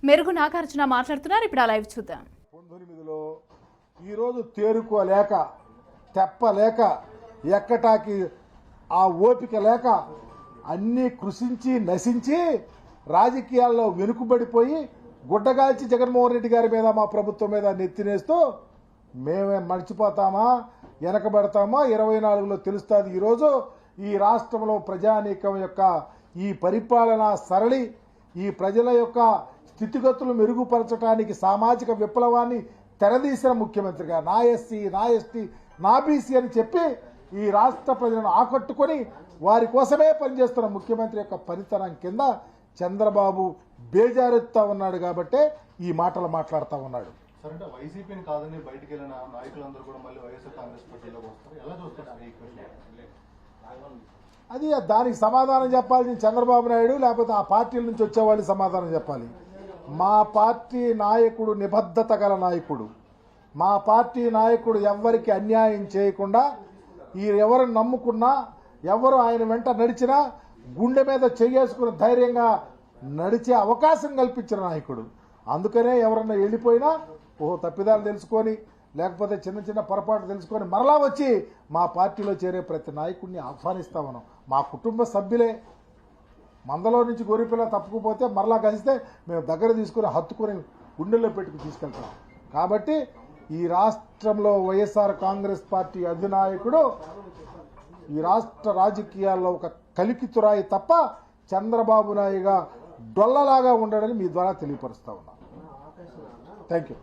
మెరుగు నాగార్జున మాట్లాడుతున్నారు. ఇప్పుడు ఆ లైవ్ చూద్దాం. 19లో ఈరోజు తేరుకోలేక తెప్పలేక ఎక్కటాకి ఆ ఓపిక లేక అన్నీ కృషించి నశించి రాజకీయాల్లో వెనుకబడిపోయి గుడ్డగాల్చి జగన్మోహన్ రెడ్డి గారి మీద మా ప్రభుత్వం మీద నెత్తినేస్తూ మేమే మర్చిపోతామా వెనకబడతామా 24లో తెలుస్తుంది. ఈరోజు ఈ రాష్ట్రంలో ప్రజానీకం యొక్క ఈ పరిపాలనా సరళి ఈ ప్రజల యొక్క స్థితిగతులు మెరుగుపరచడానికి సామాజిక విప్లవాన్ని తెరదీసిన ముఖ్యమంత్రిగా నా ఎస్సీ నా ఎస్టీ నా బీసీ అని చెప్పి ఈ రాష్ట్ర ప్రజలను ఆకట్టుకొని వారి కోసమే పనిచేస్తున్న ముఖ్యమంత్రి యొక్క పనితనం కింద చంద్రబాబు బేజారెత్తా ఉన్నాడు కాబట్టే ఈ మాటలు మాట్లాడుతూ ఉన్నాడు. సార్, అంటే వైసీపీని కాదని బయటికి వెళ్ళిన నాయకులందరూ కూడా మళ్ళీ వైఎస్ఆర్ కాంగ్రెస్ పార్టీలోకి వస్తారు, ఎలా చూస్తారు? అది దానికి సమాధానం చెప్పాల్సిన చంద్రబాబు నాయుడు లేకపోతే ఆ పార్టీల నుంచి వచ్చేవాళ్ళు సమాధానం చెప్పాలి. మా పార్టీ నాయకుడు నిబద్ధత గల నాయకుడు. మా పార్టీ నాయకుడు ఎవ్వరికి అన్యాయం చేయకుండా ఎవరు నమ్ముకున్నా ఎవరు ఆయన వెంట నడిచినా గుండె మీద చెయ్యేసుకుని ధైర్యంగా నడిచే అవకాశం కల్పించిన నాయకుడు. అందుకనే ఎవరన్నా వెళ్ళిపోయినా తప్పిదాలు తెలుసుకొని లేకపోతే చిన్న చిన్న పొరపాటు తెలుసుకొని మరలా వచ్చి మా పార్టీలో చేరే ప్రతి నాయకుడిని ఆహ్వానిస్తా ఉన్నాం. మా కుటుంబ సభ్యులే. మందలో నుంచి గొర్రెపిల్ల తప్పుకుపోతే మరలా కలిస్తే మేము దగ్గర తీసుకుని హత్తుకొని గుండెల్లో పెట్టుకుని తీసుకెళ్తాం. కాబట్టి ఈ రాష్ట్రంలో వైఎస్ఆర్ కాంగ్రెస్ పార్టీ అధినాయకుడు ఈ రాష్ట్ర రాజకీయాల్లో ఒక కలికితురాయి తప్ప చంద్రబాబు నాయుడుగా డొల్లలాగా ఉండడని మీ ద్వారా తెలియపరుస్తా ఉన్నాను. Thank you.